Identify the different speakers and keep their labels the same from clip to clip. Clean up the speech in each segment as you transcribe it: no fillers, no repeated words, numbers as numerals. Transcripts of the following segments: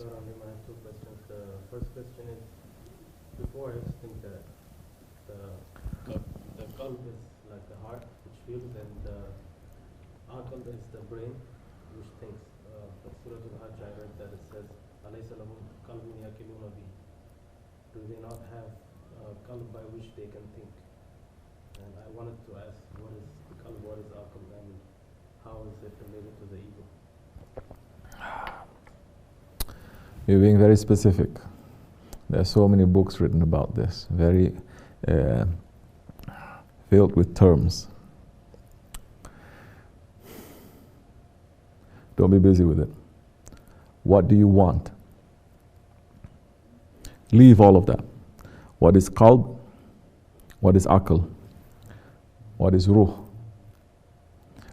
Speaker 1: I have two questions. The first question is, before I used to think that the qalb is like the heart which feels, and the aql is the brain which thinks. But Surah Al-Hajj, I read that it says, "Alaysa lahum qalbun yaqiluna bihi." Do they not have qalb by which they can think? And I wanted to ask, what is the qalb, what is aql, and how is it related to the ego?
Speaker 2: You're being very specific. There are so many books written about this, very filled with terms. Don't be busy with it. What do you want? Leave all of that. What is qalb? What is aql? What is ruh?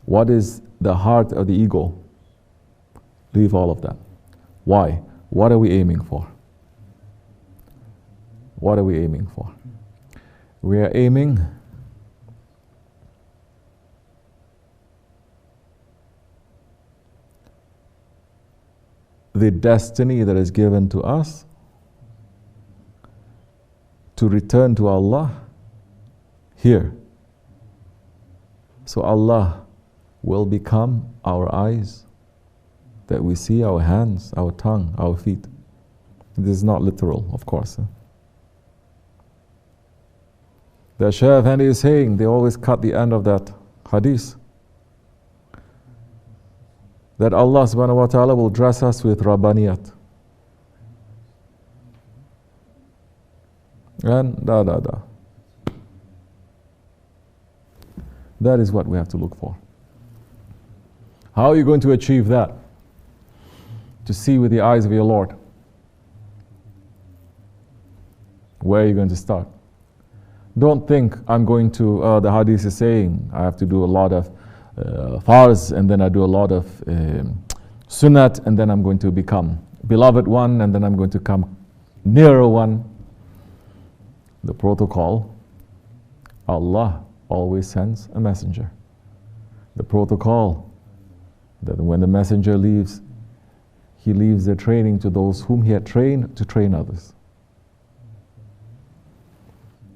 Speaker 2: What is the heart of the ego? Leave all of that. Why? What are we aiming for? What are we aiming for? We are aiming the destiny that is given to us to return to Allah here. So Allah will become our eyes that we see, our hands, our tongue, our feet. This is not literal, of course. The Shaykh Efendi is saying, they always cut the end of that hadith, that Allah subhanahu wa ta'ala will dress us with Rabbaniyat. And da. That is what we have to look for. How are you going to achieve that? To see with the eyes of your Lord. Where are you going to start? Don't think I'm going to, the hadith is saying, I have to do a lot of farz, and then I do a lot of sunnat, and then I'm going to become beloved one, and then I'm going to come nearer one. The protocol, Allah always sends a messenger. The protocol, that when the messenger leaves, he leaves the training to those whom he had trained to train others.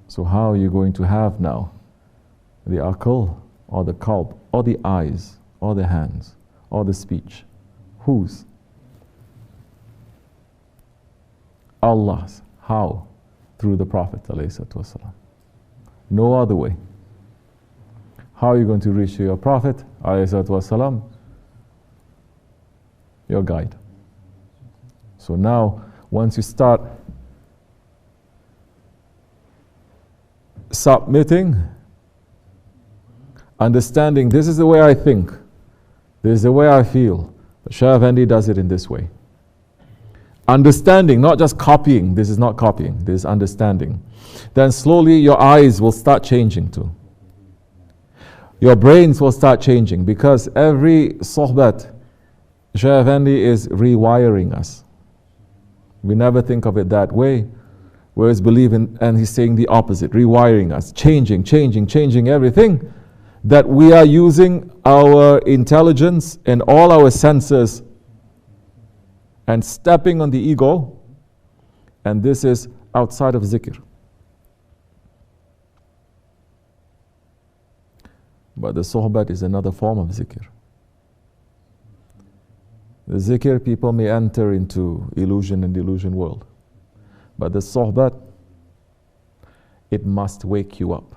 Speaker 2: So how are you going to have now the aql, or the qalb, or the eyes, or the hands, or the speech? Whose? Allah's. How? Through the Prophet ﷺ. No other way. How are you going to reach to your Prophet ﷺ? Your guide. So now, once you start submitting, understanding, this is the way I think, this is the way I feel, Shaykh Efendi does it in this way. Understanding, not just copying, this is not copying, this is understanding. Then slowly your eyes will start changing too. Your brains will start changing, because every sohbat, Shaykh Efendi is rewiring us. We never think of it that way. Whereas believing, and he's saying the opposite, rewiring us, changing everything, that we are using our intelligence and all our senses and stepping on the ego, and this is outside of zikr. But the sohbat is another form of zikr. The zikr, people may enter into illusion and delusion world. But the sohbat, it must wake you up.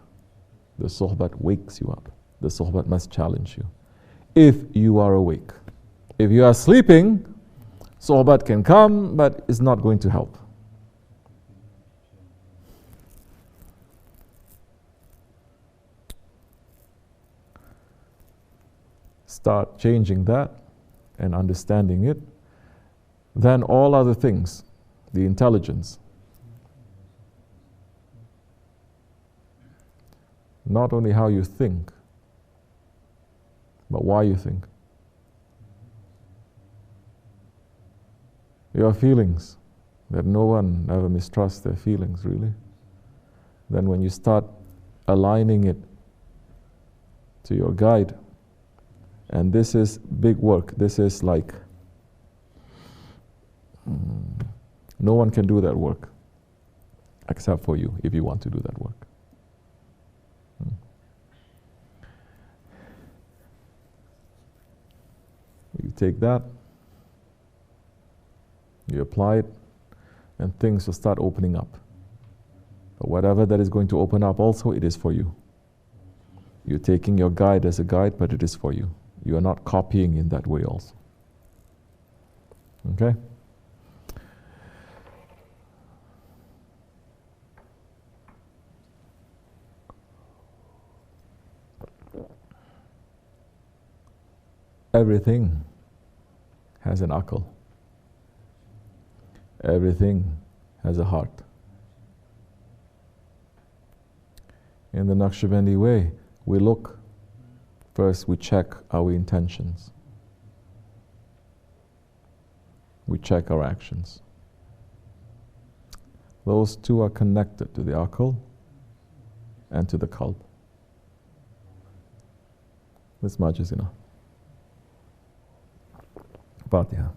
Speaker 2: The sohbat wakes you up. The sohbat must challenge you. If you are awake. If you are sleeping, sohbat can come, but it's not going to help. Start changing that and understanding it. Then all other things, the intelligence, not only how you think, but why you think. Your feelings, that no one ever mistrusts their feelings, really. Then when you start aligning it to your guide, and this is big work, this is like No one can do that work except for you if you want to do that work. You take that, you apply it, and things will start opening up. But whatever that is going to open up also, it is for you. You're taking your guide as a guide, but it is for you. You are not copying in that way also. Okay? Everything has an aql. Everything has a heart. In the Nakshibendi way, we look, first we check our intentions. We check our actions. Those two are connected to the aql and to the qalb. This much is enough. Fatiha.